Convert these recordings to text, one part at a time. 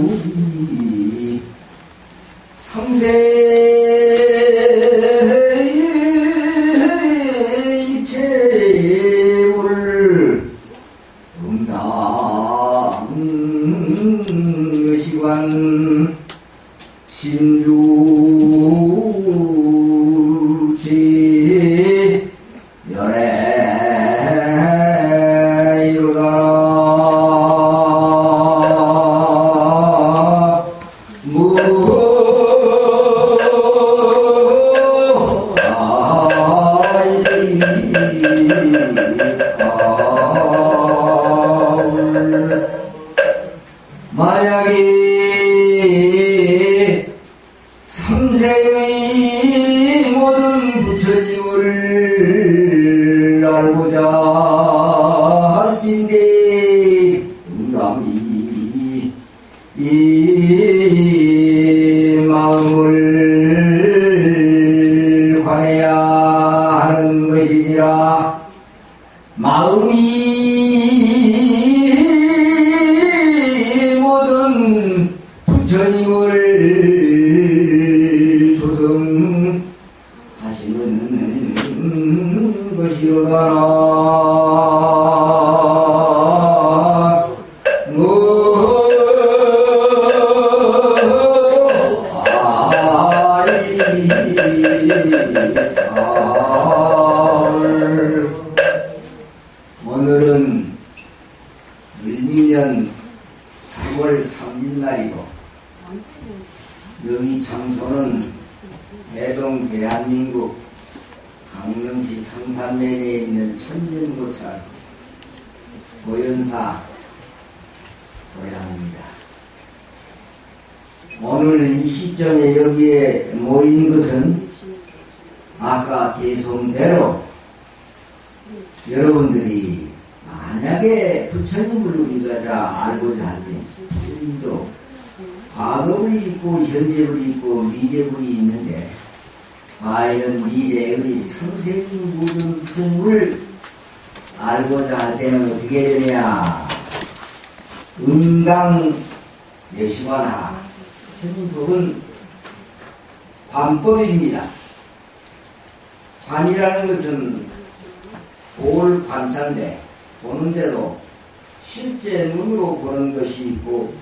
야긴루비 성세일체물 음당의시관 신주지 열애 이루다 만약에 삼세의 모든 부처님을 알고자 할진대 남이 이 마음을 관해야 하는 것이니라. 마음이 모든 부처님을 조성하시는 것이로다나. 오늘은 을미년 3월 3일날이고 여기 장소는 해동 대한민국 강릉시 성산면에 있는 천년고찰 도연사 도량입니다. 오늘 이 시점에 여기에 모인 것은 아까 개송대로 여러분들이 만약에 부처님을 우리가 알고자 할 때 부처님도 과거불이 있고 현재불이 있고 미래불이 있는데 과연 미래의 성세인 모든 부처님을 알고자 할 때는 어떻게 되냐. 음강 내시관하라. 부처님 법은 관법입니다. 관이라는 것은 볼 관차인데 보는데도 실제 눈으로 보는 것이 있고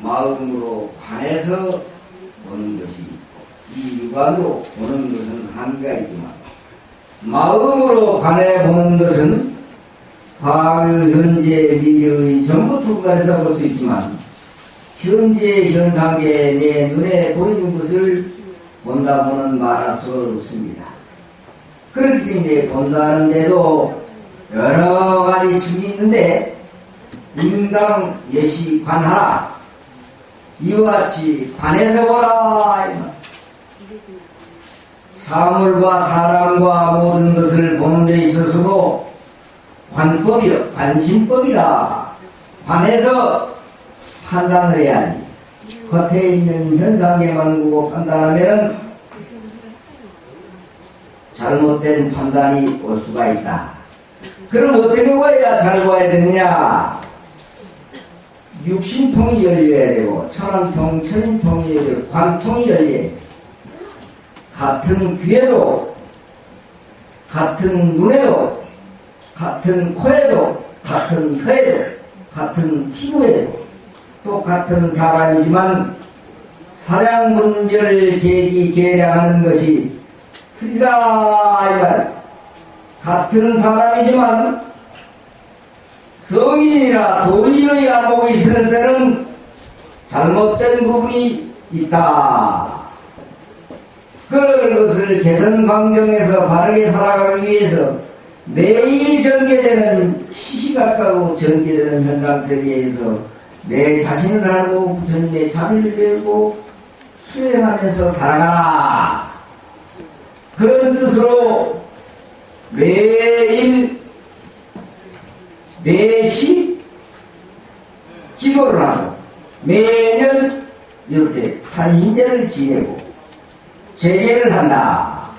마음으로 관해서 보는 것이 있고 이 육안으로 보는 것은 한계가 있지만 마음으로 관해 보는 것은 과거, 현재, 미래의 전부 투관해서 볼 수 있지만 현재 현상계에 내 눈에 보이는 것을 본다고는 말할 수 없습니다. 그렇기 때문에 본다는데도 여러 가지 층이 있는데 인강 예시 관하라. 이와 같이 관해서 보라. 사물과 사람과 모든 것을 보는 데 있어서도 관법이요, 관심법이라. 관해서 판단을 해야지. 겉에 있는 현상에만 보고 판단하면 잘못된 판단이 올 수가 있다. 그럼 어떻게 봐야 잘 봐야 되느냐? 육신통이 열려야 되고 천안통, 천인통이 열려야 되고 관통이 열려야 되고 같은 귀에도 같은 눈에도 같은 코에도 같은 혀에도 같은 피부에도 똑같은 사람이지만 사량분별 계기 계량하는 것이 틀리다. 같은 사람이지만 성인이나 도인의 안목이 있을 때는 잘못된 부분이 있다. 그런 것을 개선 방정해서 바르게 살아가기 위해서 매일 전개되는 시시각각 전개되는 현상세계에서 내 자신을 알고 부처님의 자비를 배우고 수행하면서 살아가라. 그런 뜻으로 매일 매시 기도를 하고 매년 이렇게 산신제를 지내고 재계를 한다.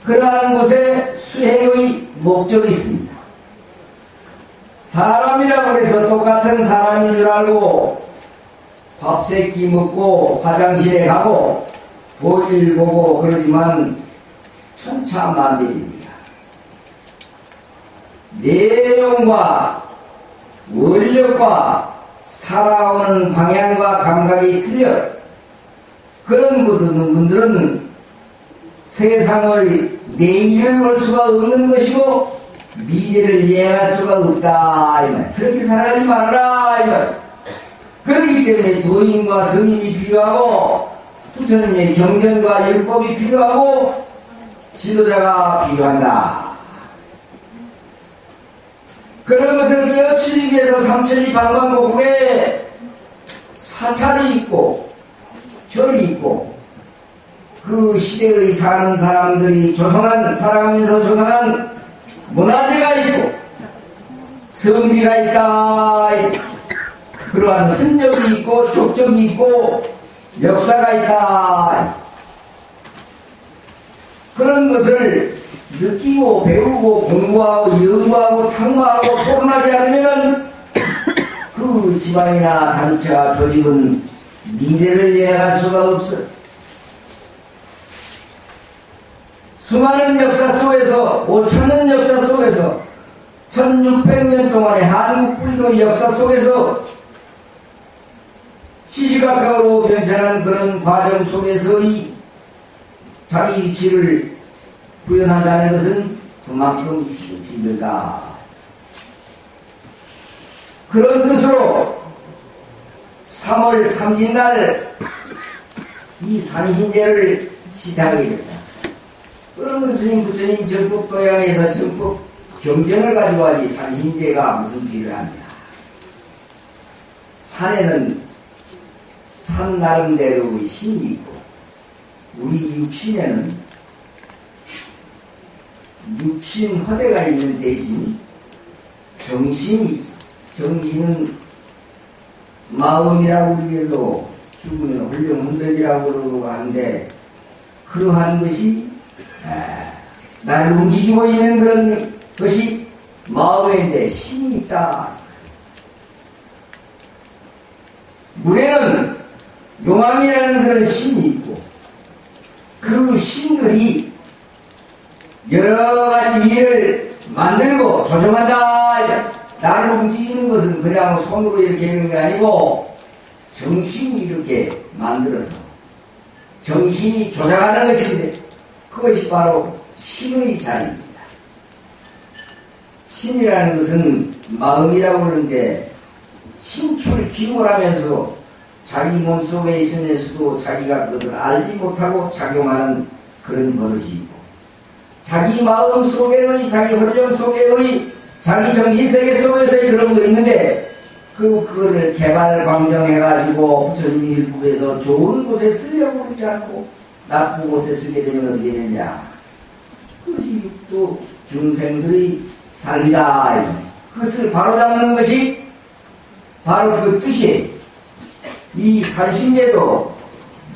그러한 곳에 수행의 목적이 있습니다. 사람이라고 해서 똑같은 사람인 줄 알고 밥 세 끼 먹고 화장실에 가고 볼일 보고 그러지만 천차만별입니다. 내용과 원력과 살아오는 방향과 감각이 틀려 그런 분들은 세상을 내일을 볼 수가 없는 것이고 미래를 예할 수가 없다 이 말. 그렇게 살아가지 말아라 이 말. 그렇기 때문에 도인과 성인이 필요하고 부처님의 경전과 율법이 필요하고 지도자가 필요한다. 그런 것을 깨우치기 위해서 삼천리 방방곡곡에 사찰이 있고 절이 있고 그 시대의 사는 사람들이 조성한 사람에서 조성한 문화재가 있고 성지가 있다. 그러한 흔적이 있고 족적이 있고 역사가 있다. 그런 것을 느끼고 배우고 공부하고 연구하고 탐구하고 토론하지 않으면 그 집안이나 단체와 조직은 미래를 예측할 수가 없어요. 수많은 역사 속에서 5천년 역사 속에서 1600년 동안의 한국 불교의 역사 속에서 시시각각으로 변천한 그런 과정 속에서의 자기 위치를 구현한다는 것은 그만큼 힘들다. 그런 뜻으로 3월 3일날 이 산신제를 시작하게 됐다. 그러면 스님 부처님 전국 도양에서 전국 경전을 가지고 하니 산신제가 무슨 필요합니다. 산에는 산 나름대로의 신이 있고 우리 육신에는 육신 허대가 있는 대신 정신이 있어. 정신은 마음이라고 우리에도 죽으면 훌륭훈덕이라고 그러고 하는데 그러한 것이 나를 움직이고 있는 그런 것이 마음인데 신이 있다. 물에는 용암이라는 그런 신이 있고 그 신들이 여러 가지 일을 만들고 조정한다. 나를 움직이는 것은 그냥 손으로 이렇게 하는 게 아니고 정신이 이렇게 만들어서 정신이 조작하는 것인데 그것이 바로 신의 자리입니다. 신이라는 것은 마음이라고 하는데 신출귀몰하면서 자기 몸속에 있으면서도 자기가 그것을 알지 못하고 작용하는 그런 버릇이 있고 자기 마음 속에의 자기 혼정 속에의 자기 정신세계 속에서의 그런 거 있는데 그거를 개발 방정해가지고 부처님이 일부에서 좋은 곳에 쓰려고 그러지 않고 나쁜 곳에 쓰게 되면 어떻게 되냐. 그것이 또 중생들의 삶이다. 그것을 바로잡는 것이 바로 그 뜻이에요. 이 산신제도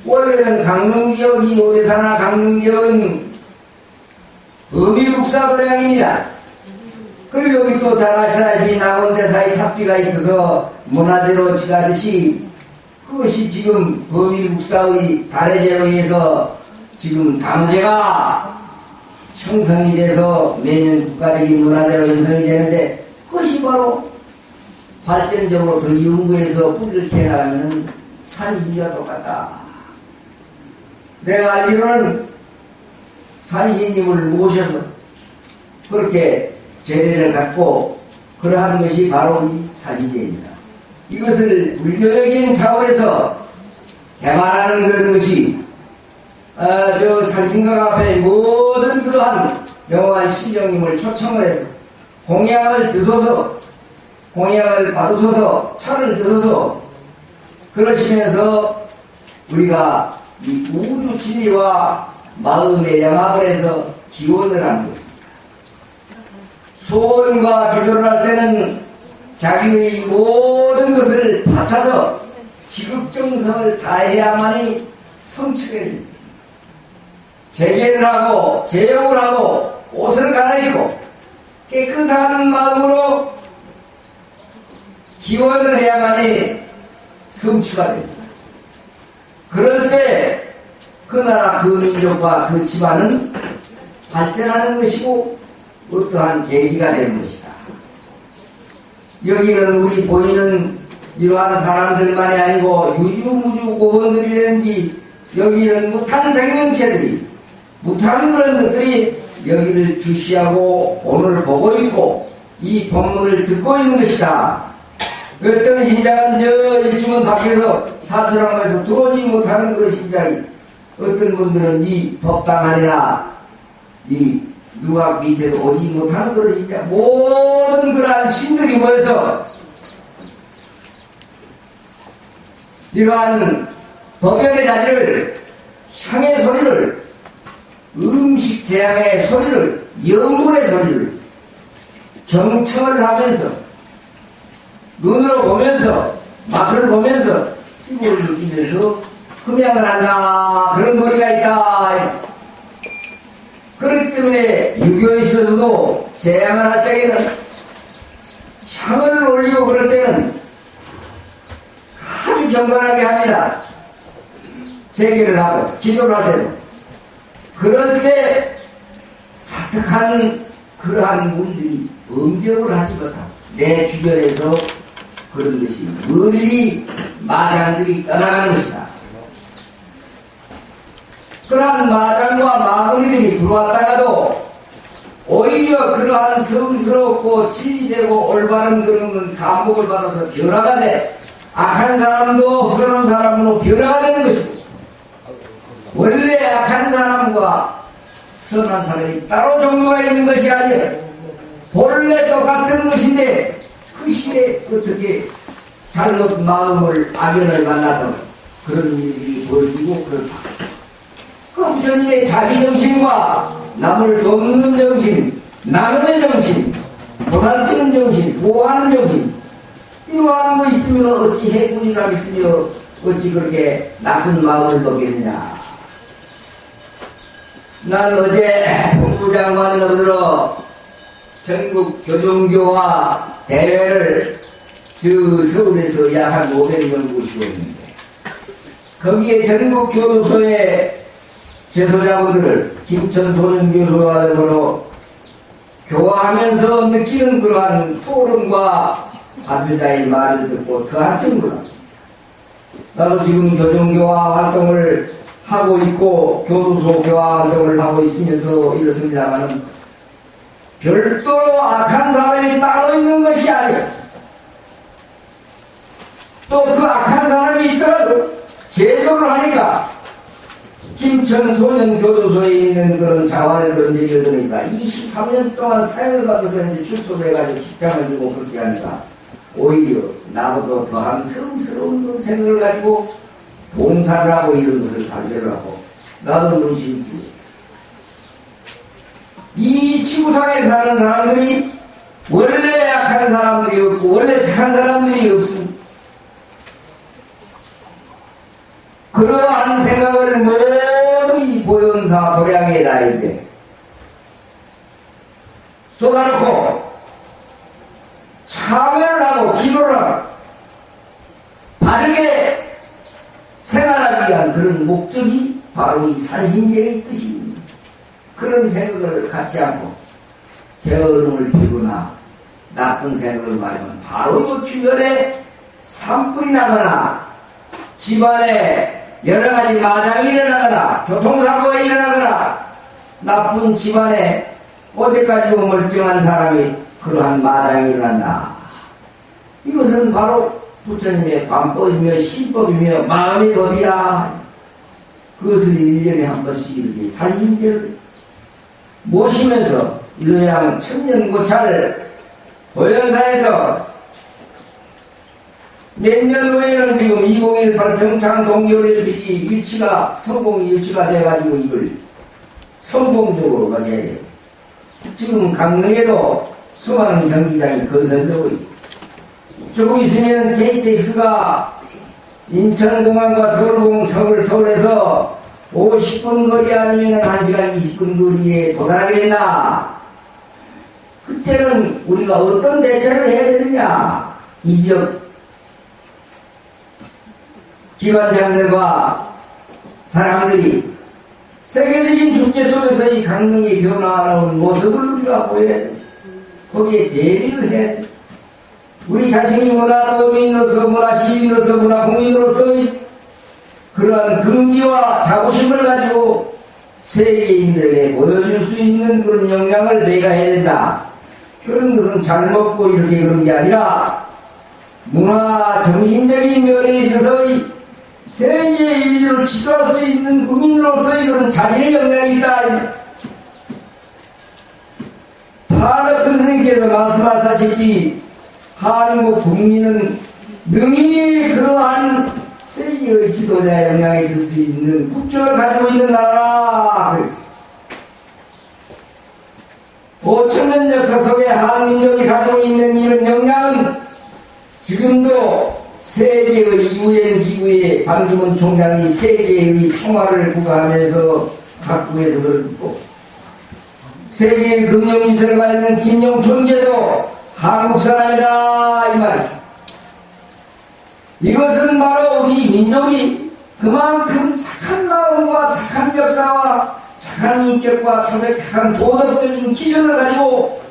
원래는 강릉지역이 오대사나 강릉지역은 범위국사도량입니다. 그리고 여기 또 잘 아시다시피 남원대사의 탑비가 있어서 문화재로 지가듯이 그것이 지금 범위국사의 다래제로 인해서 지금 당제가 형성이 돼서 매년 국가적인 문화재로 형성이 되는데 그것이 바로 발전적으로 더 연구해서 뿌리를 캐나가면 산신과 똑같다. 내가 알기로는 산신님을 모셔서 그렇게 제례를 갖고 그러한 것이 바로 이 산신제입니다. 이것을 불교적인 차원에서 개발하는 그런 것이 저 산신각 앞에 모든 그러한 영원한 신령님을 초청을 해서 공양을 드소서 공양을 받으소서 차를 드소서 그러시면서 우리가 이 우주 진리와 마음의 영합을 해서 기원을 하는 것입니다. 소원과 기도를 할 때는 자기의 모든 것을 바쳐서 지극정성을 다해야만이 성취가 됩니다. 재개를 하고 제욕을 하고 옷을 갈아입고 깨끗한 마음으로 기원을 해야만이 성취가 됩니다. 그럴 때 그 나라 그 민족과 그 집안은 발전하는 것이고 어떠한 계기가 되는 것이다. 여기는 우리 보이는 이러한 사람들만이 아니고 유주무주 고원들이라든지 여기는 무탄 생명체들이 무탄 그런 것들이 여기를 주시하고 오늘 보고 있고 이 법문을 듣고 있는 것이다. 어떤 신자는 저 일주문 밖에서 사천왕에서 들어오지 못하는 그런 신자이 어떤 분들은 이 법당 안이나 이 누각 밑에도 오지 못하는 그런 신자 모든 그러한 신들이 모여서 이러한 법연의 자리를 향의 소리를 음식 재앙의 소리를 영문의 소리를 경청을 하면서 눈으로 보면서 맛을 보면서 피부를 느끼면서 흠양을 한다 그런 놀이가 있다. 그렇기 때문에 유교에 있어서도 재앙을 할 때에는 향을 올리고 그럴 때는 아주 경건하게 합니다. 재기를 하고 기도를 할 때는 그럴 때 사특한 그러한 무리들이 범죄를 하지 못하고 내 주변에서 그런 것이 멀리 마장들이 떠나가는 것이다. 그러한 마장과 마무리들이 들어왔다가도 오히려 그러한 성스럽고 진리되고 올바른 그런 감목을 받아서 변화가 돼 악한 사람도 훌륭한 사람으로 변화가 되는 것이고 원래 악한 사람과 선한 사람이 따로 종류가 있는 것이 아니에요. 본래 똑같은 것인데 그 시에 어떻게 잘못 마음을 악연을 만나서 그런 일이 벌어지고 그렇다. 그 부처님의 자비정신과 남을 돕는 정신, 나눔의 정신, 보살피는 정신, 보호하는 정신 이러한 거 있으면 어찌 해군이 가겠으며 어찌 그렇게 나쁜 마음을 먹겠느냐. 난 어제 법무장관을 들어 전국 교종교화 대회를 서울에서 약 한 500명 모시고 있는데 거기에 전국 교도소의 제소자분들을 김천 소년교수와 더불어 교화하면서 느끼는 그러한 토론과 반주자의 말을 듣고 더 한층 받았습니다. 나도 지금 교정교화 활동을 하고 있고 교도소 교화 활동을 하고 있으면서 이렇습니다만 별도로 악한 사람이 따로 있는 것이 아니에요. 또 그 악한 사람이 있더라도 제도를 하니까 김천 소년교도소에 있는 그런 자원을 그런 얘기를 들으니까 23년 동안 사형을 받아서 이제 출소를 해가지고 직장을 주고 그렇게 하니까 오히려 나보다 더한 성스러운 생각을 가지고 봉사를 하고 이런 것을 발견을 하고 나도 눈치를 띄었어. 이 지구상에 사는 사람들이 원래 악한 사람들이 없고 원래 착한 사람들이 없습니다. 그러한 생각을 모두 이 보현사 도량에다 이제 쏟아놓고 참여를 하고 기도를 하고 바르게 생활하기 위한 그런 목적이 바로 이 산신제의 뜻입니다. 그런 생각을 갖지 않고 게으름을 피우거나 나쁜 생각을 말하면 바로 그 주변에 산불이 나거나 집안에 여러가지 마장이 일어나거나 교통사고가 일어나거나 나쁜 집안에 어디까지도 멀쩡한 사람이 그러한 마장이 일어난다. 이것은 바로 부처님의 관법이며 신법이며 마음의 법이라. 그것을 1년에 한 번씩 이렇게 산신제를 모시면서 일양 천년고찰 보현사에서 몇 년 후에는 지금 2018 평창 동계올림픽이 성공이 유치가 돼가지고 이걸 성공적으로 가셔야 돼요. 지금 강릉에도 수많은 경기장이 건설되고 있고 조금 있으면 KTX가 인천공항과 서울에서 50분 거리 아니면 1시간 20분 거리에 도달하게 되나? 그때는 우리가 어떤 대처를 해야 되느냐? 이 지역 기관장들과 사람들이 세계적인 축제 속에서 이 강릉이 변화하는 모습을 우리가 보여야 돼. 거기에 대비를 해야 돼. 우리 자신이 문화노민으로서, 문화시민으로서, 문화공인으로서의 그러한 긍지와 자부심을 가지고 세계인들에게 보여줄 수 있는 그런 역량을 내가 해야 된다. 그런 것은 잘 먹고 이렇게 그런 게 아니라 문화 정신적인 면에 있어서의 세계 인류를 지도할 수 있는 국민으로서의 그런 자질의 역량이 있다. 파르크 선생님께서 말씀하셨다시피 한국 국민은 능히 그러한 세계의 지도자 역량에 들 수 있는 국격을 가지고 있는 나라라. 그랬어요. 5천년 역사 속에 한민족이 가지고 있는 이런 역량은 지금도 세계의 유엔 기구의 반기문 총장이 세계의 평화를 구가하면서 각국에서 그렇고 세계의 금융인사를 받는 김용춘께도 한국 사람이다 이 말이죠. 이것은 바로 우리 민족이 그만큼 착한 마음과 착한 역사와 착한 인격과 착한 도덕적인 기준을 가지고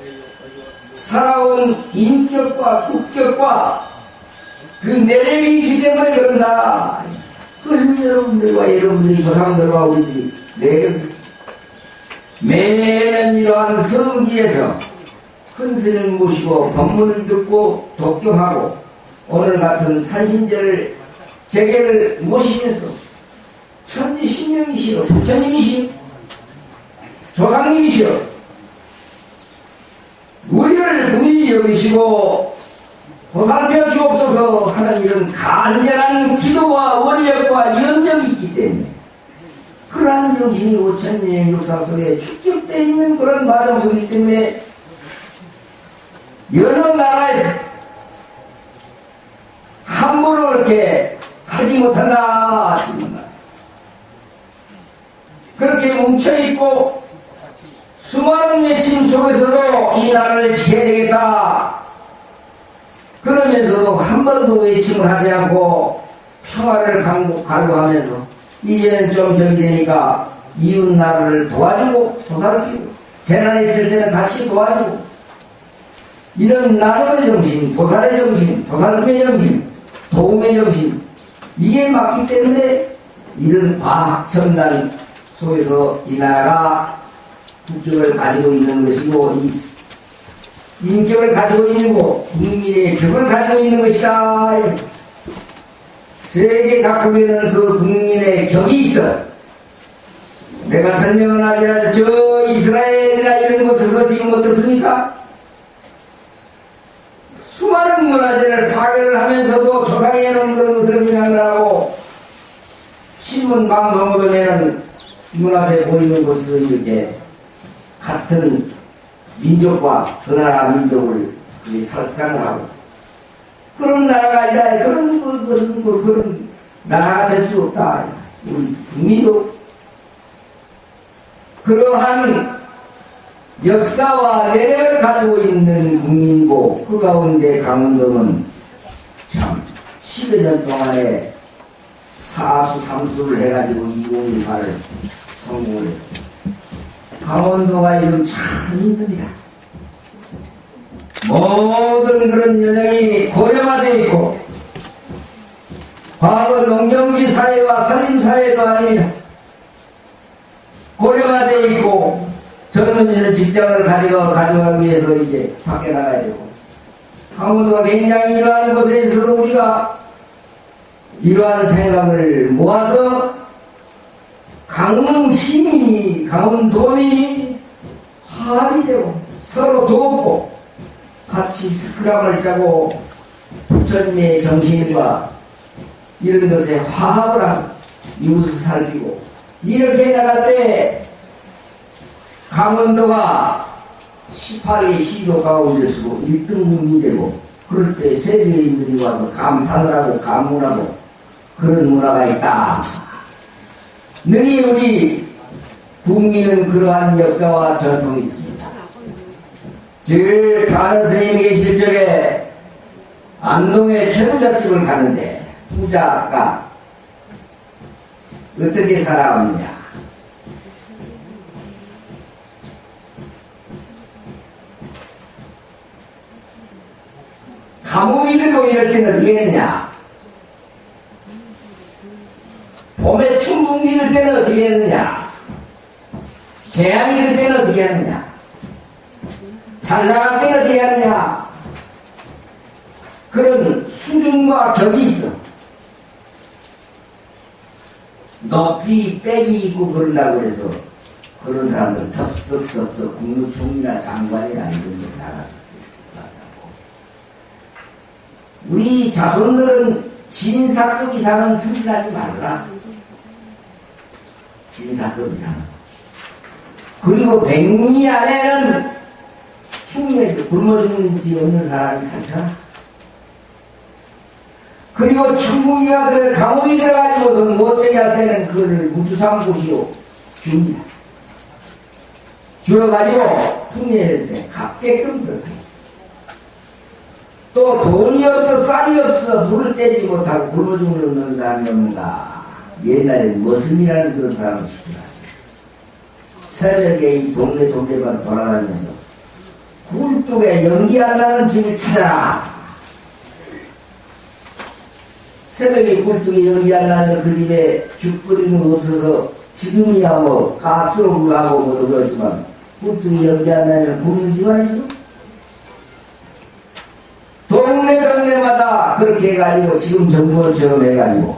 살아온 인격과 국격과 그 매력이 있기 때문에 그런다. 그것은 여러분들이 조상들과 우리들이 매년 이러한 성지에서 큰 스님을 모시고 법문을 듣고 독경하고 오늘 같은 산신제를 재개를 모시면서 천지 신명이시여 부처님이시여 조상님이시여 우리를 우리 여기시고 보살펴 주옵소서 하는 이런 간절한 기도와 원력과 연력이 있기 때문에 그러한 정신이 5천년의 역사 속에 축적되어 있는 그런 과정 속이기 때문에 여러 나라에서 함부로 이렇게 하지 못한다 하시는 말. 그렇게 뭉쳐있고 수많은 외침 속에서도 이 나라를 지켜야 되겠다. 그러면서도 한 번도 외침을 하지 않고 평화를 갈구하면서 이제는 좀 정이 되니까 이웃 나라를 도와주고 보살피고 재난 있을 때는 같이 도와주고 이런 나눔의 정신, 보살의 정신, 보살금의 정신, 도움의 정신 이게 맞기 때문에 이런 과학 첨단 속에서 이 나라가 국격을 가지고 있는 것이고 이 인격을 가지고 있는 것, 국민의 격을 가지고 있는 것이다. 세계 각국에는 그 국민의 격이 있어. 내가 설명은 하지 않아도 저 이스라엘이나 이런 곳에서 지금 어떻습니까? 수많은 문화재를 파괴를 하면서도 조상에 놓은 그런 것을 민항을 하고 신문 방송을 보면은 문화재 보이는 것을 이렇게 같은 민족과 그 나라 민족을 설상을 하고 그런 나라가 아니라 그런 나라가 될 수 없다. 우리 국민도 그러한 역사와 매력을 가지고 있는 국민이고 그 가운데 강원도는 참 10여 년 동안에 사수삼수를 해가지고 2018을 성공을 했습니다. 강원도가 요즘 참 힘듭니다. 모든 그런 여정이 고령화되어 있고 과거 농경지 사회와 산림사회도 아닙니다. 고령화되어 있고 젊은이는 직장을 가져가기 위해서 이제 밖에 나가야 되고 강원도가 굉장히 이러한 것에 있어서 우리가 이러한 생각을 모아서 강원 시민이, 강원 도민이 합의되고 서로 돕고 같이 스크럼을 짜고 부처님의 정신과 이런 것에 화합을 하고 이웃을 살피고 이렇게 나갈 때 강원도가 18개 시도 가운데 서고 1등 국민이 되고 그럴 때 세계인들이 와서 감탄을 하고 감문하고 그런 문화가 있다. 능히 우리 국민은 그러한 역사와 전통이 있습니다. 즉 다른 스님이 계실 적에 안동에 최부잣집을 가는데 부자가 어떻게 살아왔느냐. 가뭄이 들고 이럴 때는 어떻게 했느냐. 봄에 춘풍기 들 때는 어떻게 했느냐. 재앙이 들 때는 어떻게 했느냐. 잘 나갈 때는 어떻게 하느냐. 그런 수준과 격이 있어. 높이 빽이 있고 그런다고 해서 그런 사람들 덥석덥석 국무총리나 장관이나 이런 데 나가서 우리 자손들은 진사급 이상은 승진하지 말라. 진사급 이상은. 그리고 100리 안에는 충분히 굶어 죽는 지 없는 사람이 살펴라. 그리고 충무기가 가뭄이 들어가지고서 못되게 할 때는 그걸 우주상고시로 줍니다. 주어가지고 풍년일 때 갚게끔 그렇게. 또 돈이 없어 쌀이 없어 물을 떼지 못하고 굶어 죽는 사람이 없는가. 옛날에 머슴이라는 그런 사람을 시키라. 새벽에 이 동네만 돌아다니면서 굴뚝에 연기 안 나는 집을 찾아라. 새벽에 굴뚝에 연기 안 나면 그 집에 죽 끓이는 거 없어서 지금이야 뭐 가스로 그하고 뭐도 그렇지만 굴뚝에 연기 안 나면 굶는 집 아니죠? 동네마다 그렇게 해가지고 지금 정부처럼 해가지고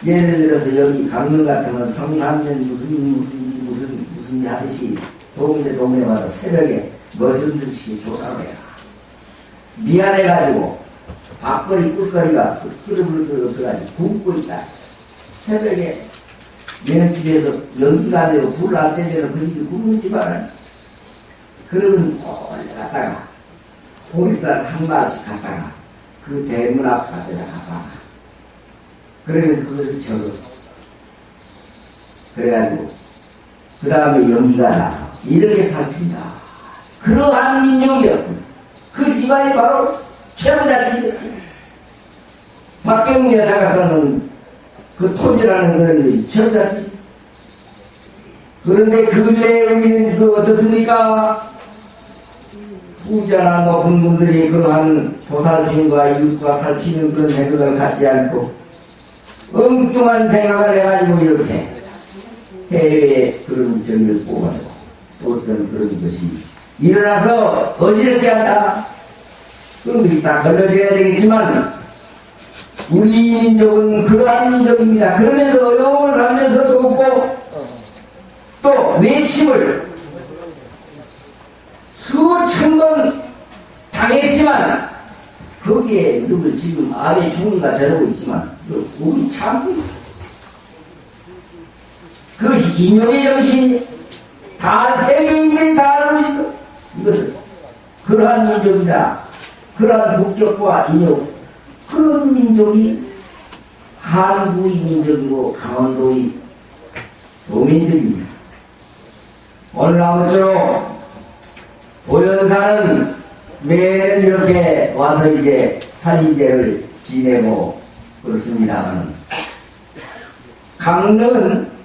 예를 들어서 여기 강릉 같으면 성산면 무슨 하듯이 동네마다 새벽에 머슴들씩 조사를 해라. 미안해가지고 밥거리 꿀거리가 끓여볼 거 없어가지고 굶고 있다. 새벽에 얘네 집에서 연기가 안 되고 불 안 되면 그 집이 굶는 집안을 그러면 올라갔다가 보리쌀 한 마리씩 갖다가 그 대문 앞 앞에다 갖다가 그러면서 그것을 적어. 그래가지고 그 다음에 연기가 나서 이렇게 살핀다. 그러한 민족이었거든. 그 집안이 바로 최부잣집이었지. 박경무 여사가 써는 그 토지라는 그런 최부잣집. 그런데 근래에 우리는 그 어떻습니까? 부자나 높은 분들이 그러한 보살핌과 이웃과 살피는 그런 생각을 갖지 않고 엉뚱한 생각을 해가지고 이렇게 해외에 그런 정의를 뽑아내고 또 어떤 그런 것이 일어나서 어지럽게 한다. 그런 것이 다 걸러져야 되겠지만 우리 민족은 그러한 민족입니다. 그러면서 어려움을 살면서도 없고 또 외침을 수천 번 당했지만 거기에 누굴 지금 아베 총리가 저러고 있지만 우리 참 그것이 인용의 정신이 다 세계인들이 다 알고 있어. 이것은 그러한 민족이다. 그러한 국격과 인용 그런 민족이 한국의 민족이고 강원도의 도민들입니다. 오늘 아무쪼록 보현사는 매년 이렇게 와서 이제 살인제를 지내고 그렇습니다만 강릉은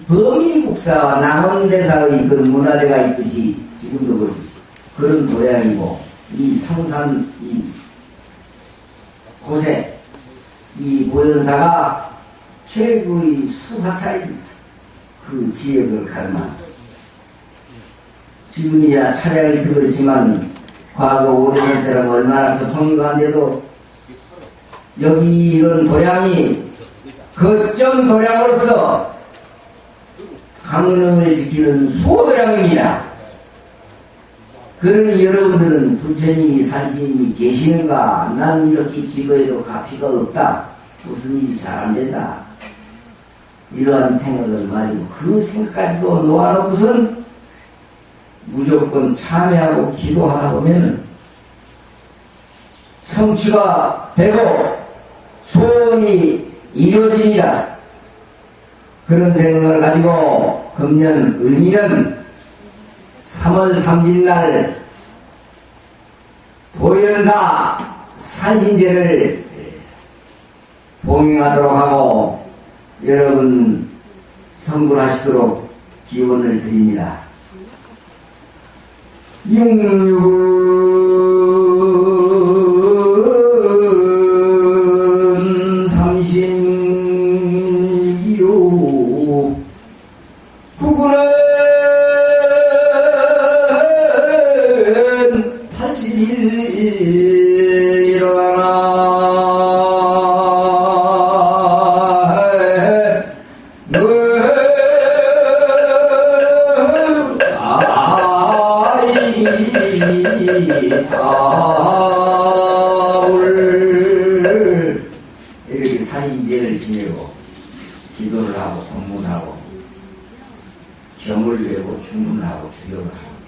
범일국사와 남원대사의 그런 문화대가 있듯이 지금도 그렇듯이 그런 도양이고 이 성산 이 곳에 이 보현사가 최고의 수사차입니다. 그 지역을 가르마 지금이야 차례가 있어 그렇지만 과거 오래전처럼 얼마나 교통이 간데도 여기 이런 도량이 거점 도량으로서 강릉을 지키는 수호도량입니다. 그러니 여러분들은 부처님이 산신님이 계시는가? 난 이렇게 기도해도 가피가 없다. 무슨 일이 잘 안 된다. 이러한 생각을 가지고 그 생각까지도 놓아놓고선 무조건 참여하고 기도하다 보면 성취가 되고 소원이 이루어집니다. 그런 생각을 가지고 금년 을미는 3월 3일날 보현사 산신제를 봉행하도록 하고 여러분 성불하시도록 기원을 드립니다. 육육은 삼신이요 구구는 80일 일어나나 이렇게 산신제를 지내고 기도를 하고 법문하고 경을 외고 주문하고 주력을 하고